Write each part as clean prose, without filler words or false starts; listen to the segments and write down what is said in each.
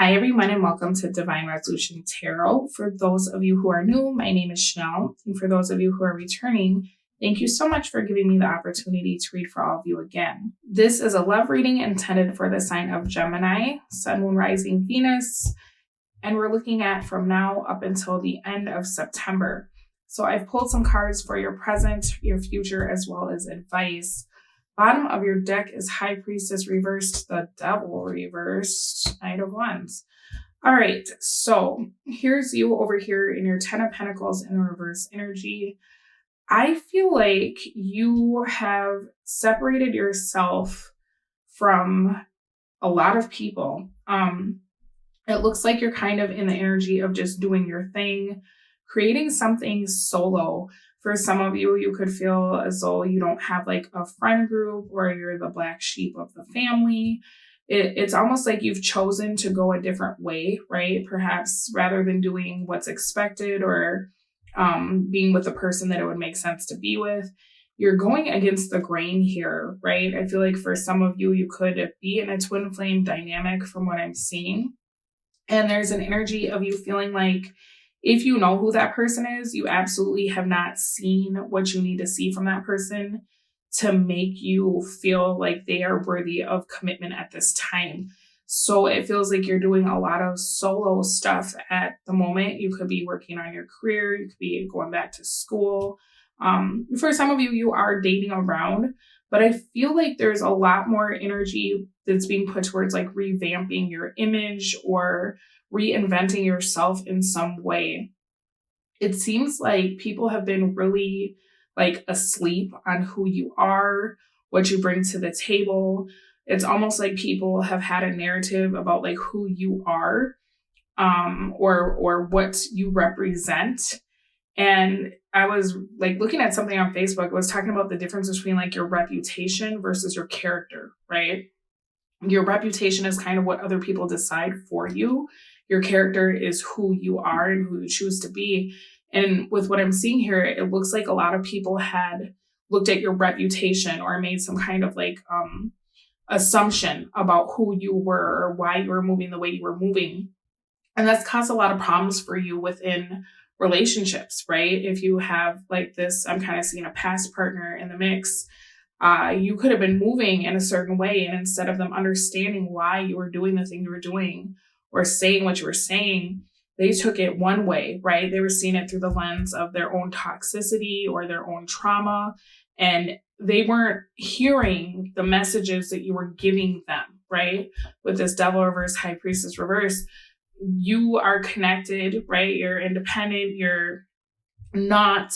Hi, everyone, and welcome to Divine Resolution Tarot. For those of you who are new, my name is Chanel. And for those of you who are returning, thank you so much for giving me the opportunity to read for all of you again. This is a love reading intended for the sign of Gemini, Sun, Moon, Rising, Venus, and we're looking at from now up until the end of September. So I've pulled some cards for your present, your future, as well as advice. Bottom of your deck is High Priestess reversed, the Devil reversed, Knight of Wands. All right, so here's you over here in your Ten of Pentacles in the reverse energy. I feel like you have separated yourself from a lot of people. It looks like you're kind of in the energy of just doing your thing, creating something solo. For some of you, you could feel as though you don't have like a friend group or you're the black sheep of the family. It's almost like you've chosen to go a different way, right? Perhaps rather than doing what's expected or being with the person that it would make sense to be with, you're going against the grain here, right? I feel like for some of you, you could be in a twin flame dynamic from what I'm seeing. And there's an energy of you feeling like if you know who that person is, you absolutely have not seen what you need to see from that person to make you feel like they are worthy of commitment at this time. So it feels like you're doing a lot of solo stuff at the moment. You could be working on your career. You could be going back to school. For some of you, you are dating around, but I feel like there's a lot more energy that's being put towards like revamping your image or reinventing yourself in some way. It seems like people have been really like asleep on who you are, what you bring to the table. It's almost like people have had a narrative about like who you are, or what you represent. And I was like looking at something on Facebook. It was talking about the difference between like your reputation versus your character, right? Your reputation is kind of what other people decide for you. Your character is who you are and who you choose to be. And with what I'm seeing here, it looks like a lot of people had looked at your reputation or made some kind of like assumption about who you were or why you were moving the way you were moving. And that's caused a lot of problems for you within relationships, right? If you have like this, I'm kind of seeing a past partner in the mix. You could have been moving in a certain way, and instead of them understanding why you were doing the thing you were doing or saying what you were saying, they took it one way, right? They were seeing it through the lens of their own toxicity or their own trauma, and they weren't hearing the messages that you were giving them, right? With this Devil reverse, High Priestess reverse, you are connected, right? You're independent. You're not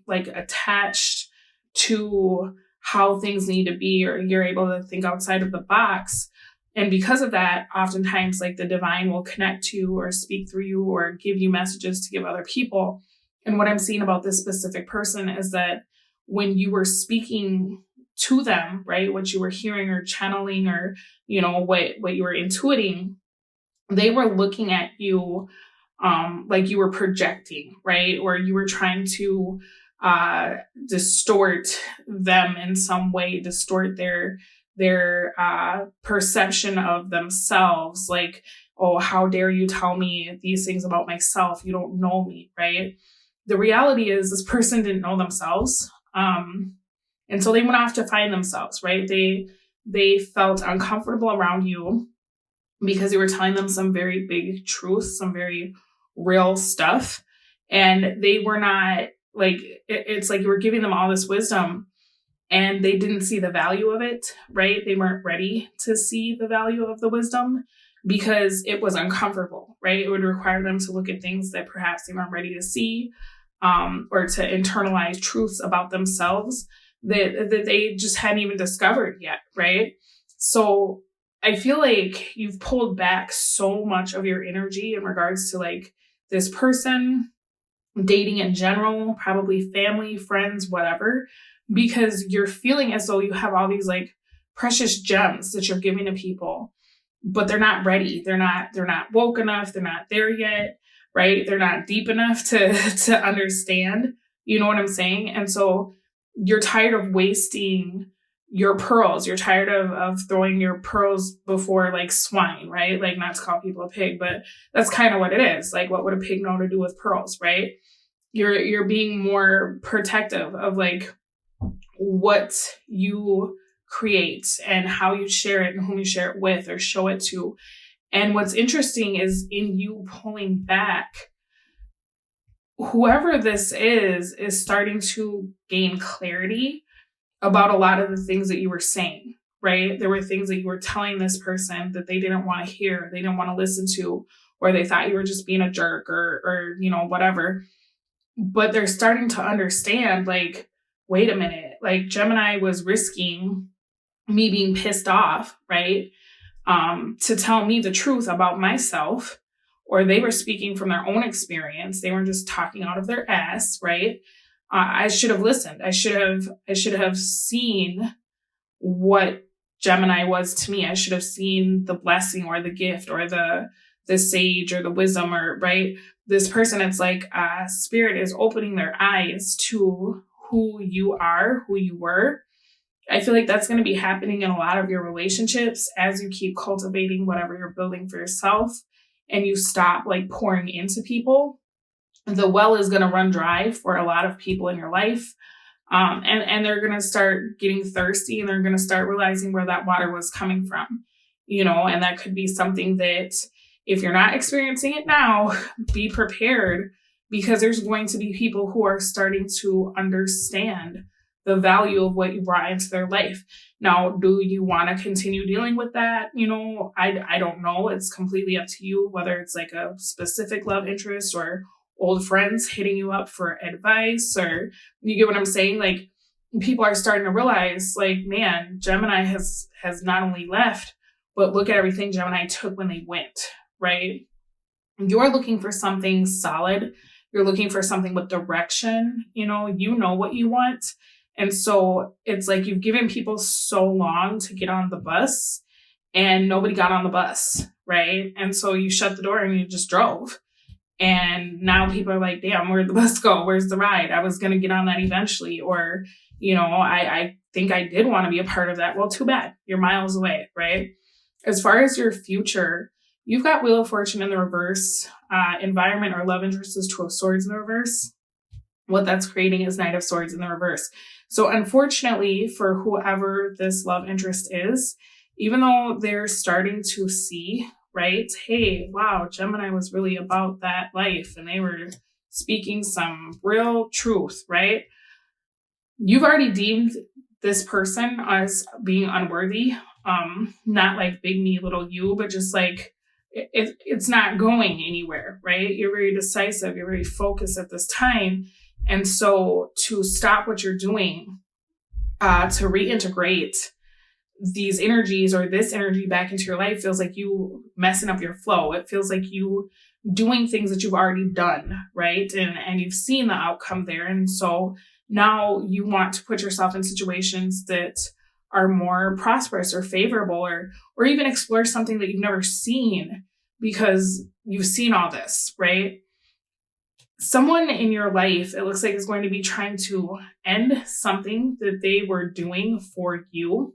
like attached to how things need to be, or you're able to think outside of the box. And because of that, oftentimes like the divine will connect to you or speak through you or give you messages to give other people. And what I'm seeing about this specific person is that when you were speaking to them, right, what you were hearing or channeling or, you know, what you were intuiting, they were looking at you like you were projecting, right? Or you were trying to distort them in some way, distort their perception of themselves. Like, oh, how dare you tell me these things about myself? You don't know me, right? The reality is this person didn't know themselves. And so they went off to find themselves, right? They felt uncomfortable around you because you were telling them some very big truths, some very real stuff. And they were not like, it's like you were giving them all this wisdom and they didn't see the value of it, right? They weren't ready to see the value of the wisdom because it was uncomfortable, right? It would require them to look at things that perhaps they weren't ready to see, or to internalize truths about themselves that they just hadn't even discovered yet, right? So I feel like you've pulled back so much of your energy in regards to like this person, dating in general, probably family, friends, whatever, because you're feeling as though you have all these like precious gems that you're giving to people, but they're not ready. They're not woke enough. They're not there yet, right? They're not deep enough to understand, you know what I'm saying? And so you're tired of wasting your pearls. You're tired of throwing your pearls before like swine, right? Like, not to call people a pig, but that's kind of what it is. Like, what would a pig know to do with pearls, right? You're being more protective of like what you create and how you share it and whom you share it with or show it to. And what's interesting is in you pulling back, whoever this is starting to gain clarity about a lot of the things that you were saying, right? There were things that you were telling this person that they didn't want to hear, they didn't want to listen to, or they thought you were just being a jerk or whatever. But they're starting to understand, like, wait a minute, like Gemini was risking me being pissed off, right? To tell me the truth about myself, or they were speaking from their own experience. They weren't just talking out of their ass, right? I should have listened. I should have seen what Gemini was to me. I should have seen the blessing or the gift or the sage or the wisdom, or right. This person, it's like spirit is opening their eyes to who you are, who you were. I feel like that's going to be happening in a lot of your relationships as you keep cultivating whatever you're building for yourself and you stop like pouring into people. The well is going to run dry for a lot of people in your life. And they're going to start getting thirsty, and they're going to start realizing where that water was coming from, and that could be something that if you're not experiencing it now, be prepared, because there's going to be people who are starting to understand the value of what you brought into their life. Now, do you want to continue dealing with that? I don't know. It's completely up to you, whether it's like a specific love interest or old friends hitting you up for advice, or you get what I'm saying? Like, people are starting to realize, like, man, Gemini has not only left, but look at everything Gemini took when they went, right? You're looking for something solid. You're looking for something with direction. You know what you want. And so it's like you've given people so long to get on the bus and nobody got on the bus, right? And so you shut the door and you just drove. And now people are like, damn, where'd the bus go? Where's the ride? I was going to get on that eventually. Or, I think I did want to be a part of that. Well, too bad. You're miles away, right? As far as your future, you've got Wheel of Fortune in the reverse, environment or love interest is Two of Swords in the reverse. What that's creating is Knight of Swords in the reverse. So unfortunately for whoever this love interest is, even though they're starting to see, right, hey, wow, Gemini was really about that life and they were speaking some real truth, right? You've already deemed this person as being unworthy, not like big me, little you, but just like it's not going anywhere, right? You're very decisive, you're very focused at this time. And so to stop what you're doing, to reintegrate these energies or this energy back into your life feels like you messing up your flow. It feels like you doing things that you've already done, right? And you've seen the outcome there. And so now you want to put yourself in situations that are more prosperous or favorable, or even explore something that you've never seen because you've seen all this, right? Someone in your life, it looks like, is going to be trying to end something that they were doing for you.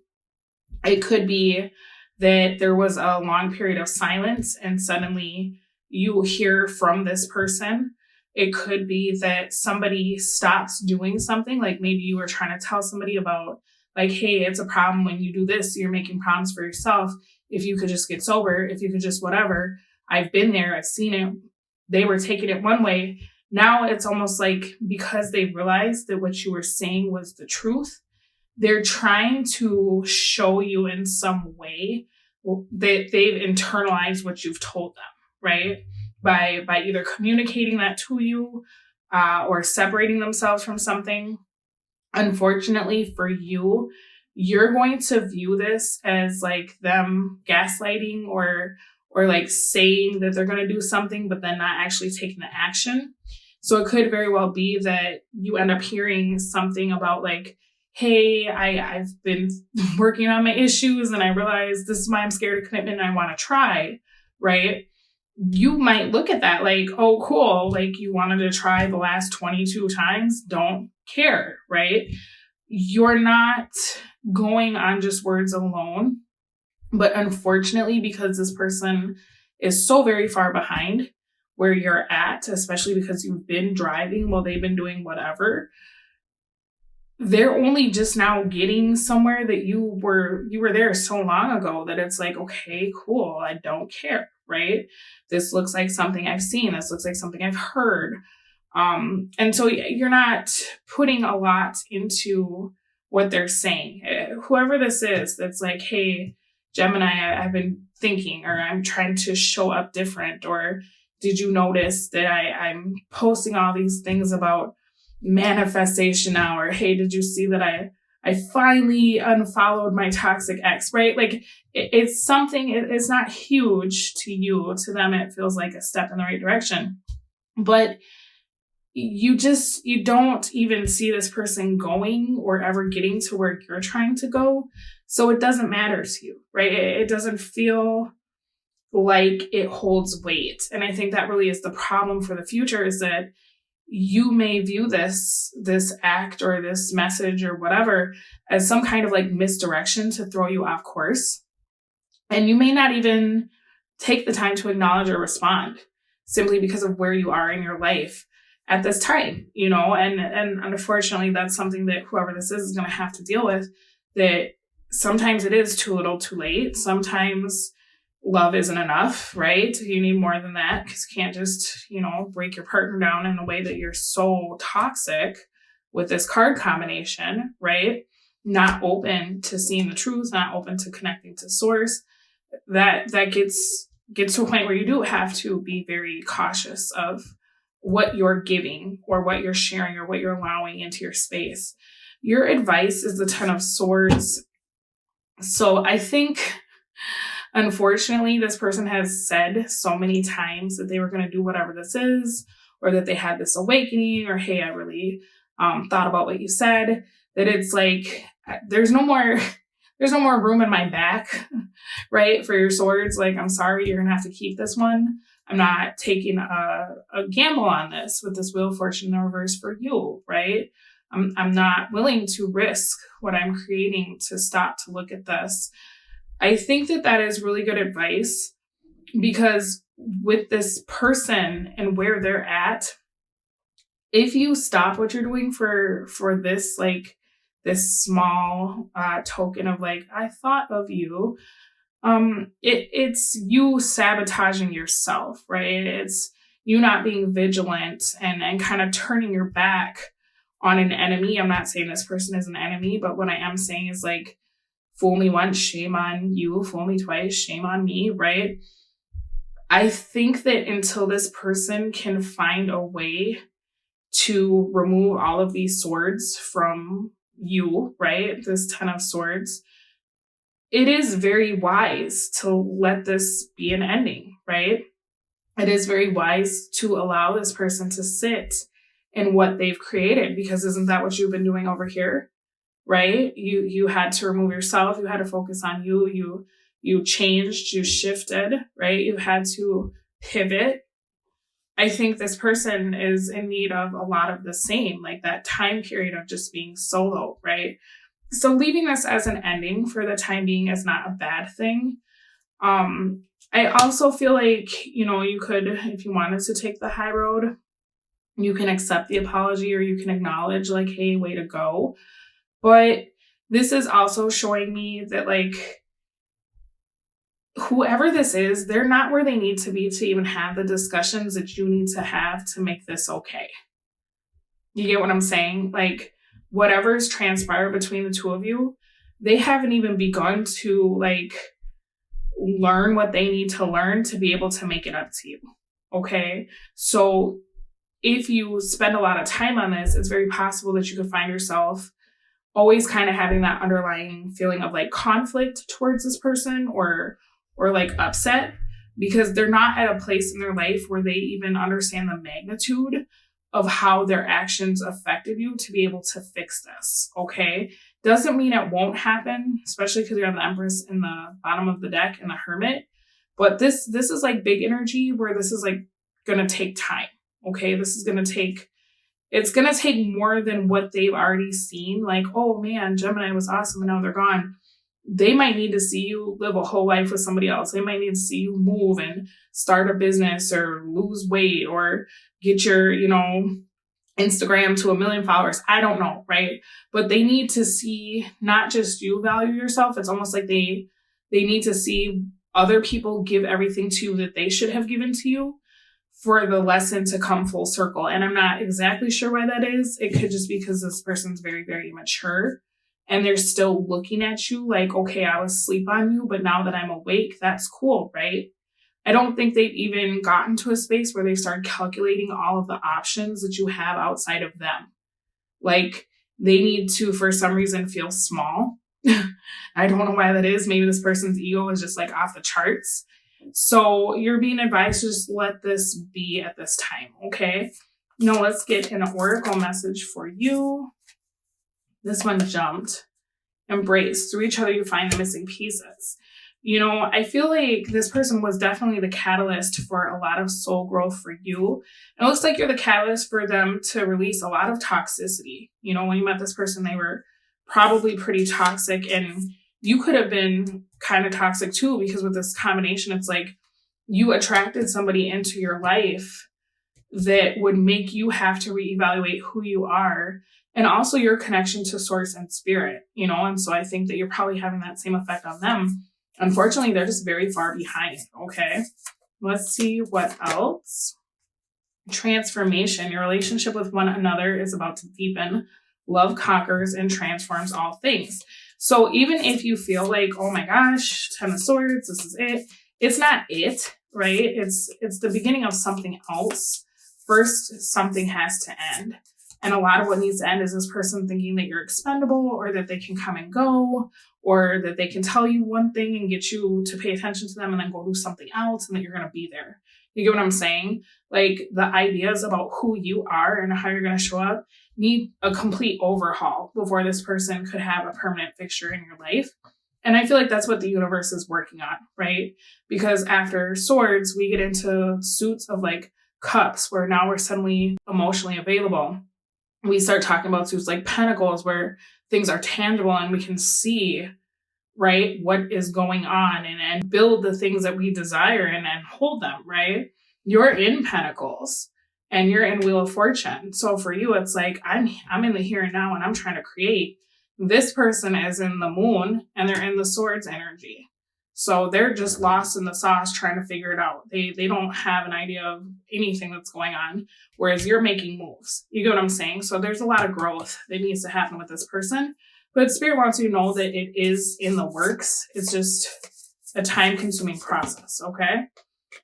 It could be that there was a long period of silence and suddenly you hear from this person. It could be that somebody stops doing something, like maybe you were trying to tell somebody about, like, hey, it's a problem when you do this. You're making problems for yourself. If you could just get sober, if you could just whatever. I've been there. I've seen it. They were taking it one way. Now it's almost like because they realized that what you were saying was the truth, they're trying to show you in some way that they've internalized what you've told them, right? By either communicating that to you or separating themselves from something. Unfortunately for you, you're going to view this as like them gaslighting or like saying that they're going to do something, but then not actually taking the action. So it could very well be that you end up hearing something about like, hey, I've been working on my issues and I realize this is why I'm scared of commitment and I want to try, right? You might look at that like, oh, cool. Like you wanted to try the last 22 times. Don't care, right? you're not going on just words alone. But unfortunately, because this person is so very far behind where you're at, especially because you've been driving while they've been doing whatever, they're only just now getting somewhere that you were there so long ago that it's like, okay, cool, I don't care, right? This looks like something I've seen. This looks like something I've heard. And so you're not putting a lot into what they're saying. Whoever this is, that's like, hey, Gemini, I've been thinking, or I'm trying to show up different, or did you notice that I'm posting all these things about manifestation now, or hey, did you see that I finally unfollowed my toxic ex, right? Like it's something, it's not huge to you. To them, it feels like a step in the right direction. But you don't even see this person going or ever getting to where you're trying to go. So it doesn't matter to you, right? It doesn't feel like it holds weight. And I think that really is the problem for the future, is that you may view this act or this message or whatever as some kind of like misdirection to throw you off course. And you may not even take the time to acknowledge or respond, simply because of where you are in your life at this time, and unfortunately that's something that whoever this is going to have to deal with, that sometimes it is too little too late. Sometimes love isn't enough, right? You need more than that, because you can't just, break your partner down in a way that you're so toxic with this card combination, right? Not open to seeing the truth, not open to connecting to source. That gets to a point where you do have to be very cautious of what you're giving or what you're sharing or what you're allowing into your space. Your advice is the Ten of Swords. So I think, unfortunately, this person has said so many times that they were going to do whatever this is, or that they had this awakening, or, hey, I really thought about what you said, that it's like, there's no more room in my back, right? For your swords. Like, I'm sorry, you're going to have to keep this one. I'm not taking a gamble on this with this Wheel of Fortune in reverse for you, right? I'm not willing to risk what I'm creating to stop to look at this. I think that is really good advice, because with this person and where they're at, if you stop what you're doing for this, like this small token of like, I thought of you, it's you sabotaging yourself, right? It's you not being vigilant and kind of turning your back on an enemy. I'm not saying this person is an enemy, but what I am saying is like, fool me once, shame on you. Fool me twice, shame on me, right? I think that until this person can find a way to remove all of these swords from you, right? This Ten of Swords, it is very wise to let this be an ending, right? It is very wise to allow this person to sit in what they've created, because isn't that what you've been doing over here? Right? You had to remove yourself. You had to focus on you. You changed, you shifted, right? You had to pivot. I think this person is in need of a lot of the same, like that time period of just being solo, right? So leaving this as an ending for the time being is not a bad thing. I also feel like, you could, if you wanted to take the high road, you can accept the apology, or you can acknowledge like, hey, way to go. But this is also showing me that like, whoever this is, they're not where they need to be to even have the discussions that you need to have to make this okay. You get what I'm saying? Like, whatever's transpired between the two of you, they haven't even begun to like learn what they need to learn to be able to make it up to you. Okay. So if you spend a lot of time on this, it's very possible that you could find yourself always kind of having that underlying feeling of like conflict towards this person, or like upset, because they're not at a place in their life where they even understand the magnitude of how their actions affected you to be able to fix this. Okay. Doesn't mean it won't happen, especially because you have the Empress in the bottom of the deck and the Hermit. But this is like big energy where this is like going to take time. Okay. This is going to take it's going to take more than what they've already seen. Like, oh man, Gemini was awesome and now they're gone. They might need to see you live a whole life with somebody else. They might need to see you move and start a business or lose weight or get your, Instagram to 1 million followers. I don't know, right? But they need to see not just you value yourself. It's almost like they need to see other people give everything to you that they should have given to you for the lesson to come full circle. And I'm not exactly sure why that is. It could just be because this person's very, very mature and they're still looking at you like, okay, I was asleep on you, but now that I'm awake, that's cool, right? I don't think they've even gotten to a space where they start calculating all of the options that you have outside of them. Like, they need to, for some reason, feel small. I don't know why that is. Maybe this person's ego is just like off the charts. So you're being advised to just let this be at this time, okay? Now let's get an oracle message for you. This one jumped. Embrace. Through each other, you find the missing pieces. I feel like this person was definitely the catalyst for a lot of soul growth for you. It looks like you're the catalyst for them to release a lot of toxicity. When you met this person, they were probably pretty toxic, and you could have been kind of toxic too, because with this combination, it's like you attracted somebody into your life that would make you have to reevaluate who you are and also your connection to source and spirit, and so I think that you're probably having that same effect on them. Unfortunately, they're just very far behind, okay? Let's see what else. Transformation. Your relationship with one another is about to deepen. Love conquers and transforms all things. So even if you feel like, oh my gosh, 10 of Swords, this is it. It's not it, right? It's the beginning of something else. First, something has to end. And a lot of what needs to end is this person thinking that you're expendable or that they can come and go or that they can tell you one thing and get you to pay attention to them and then go do something else and that you're going to be there. You get what I'm saying? Like, the ideas about who you are and how you're going to show up need a complete overhaul before this person could have a permanent fixture in your life. And I feel like that's what the universe is working on, right? Because after Swords, we get into suits of like Cups, where now we're suddenly emotionally available. We start talking about suits like Pentacles, where things are tangible and we can see, right, what is going on and build the things that we desire and hold them, right? You're in Pentacles and you're in Wheel of Fortune. So for you, it's like, I'm in the here and now and I'm trying to create. This person is in the Moon and they're in the Swords energy. So they're just lost in the sauce trying to figure it out. They don't have an idea of anything that's going on, whereas you're making moves. You get what I'm saying? So there's a lot of growth that needs to happen with this person. But Spirit wants you to know that it is in the works. It's just a time-consuming process, okay?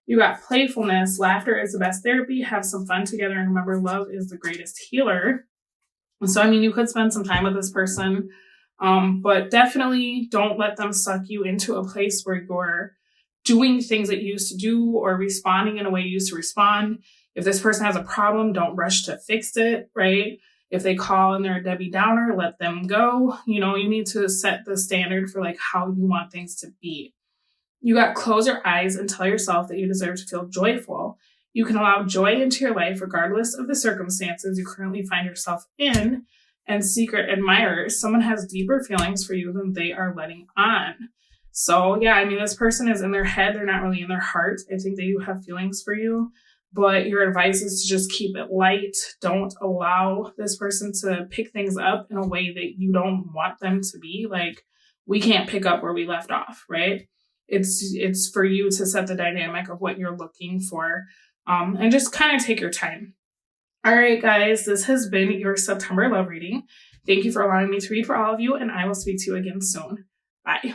You got playfulness. Laughter is the best therapy. Have some fun together. And remember, love is the greatest healer. And so, you could spend some time with this person. But definitely don't let them suck you into a place where you're doing things that you used to do or responding in a way you used to respond. If this person has a problem, don't rush to fix it, right? If they call and they're a Debbie Downer, let them go. You need to set the standard for like how you want things to be. You got close your eyes and tell yourself that you deserve to feel joyful. You can allow joy into your life regardless of the circumstances you currently find yourself in. And secret admirers, someone has deeper feelings for you than they are letting on. So yeah, this person is in their head. They're not really in their heart. I think they do have feelings for you, but your advice is to just keep it light. Don't allow this person to pick things up in a way that you don't want them to be. Like, we can't pick up where we left off, right? It's for you to set the dynamic of what you're looking for, and just kind of take your time. All right, guys, this has been your September love reading. Thank you for allowing me to read for all of you, and I will speak to you again soon. Bye.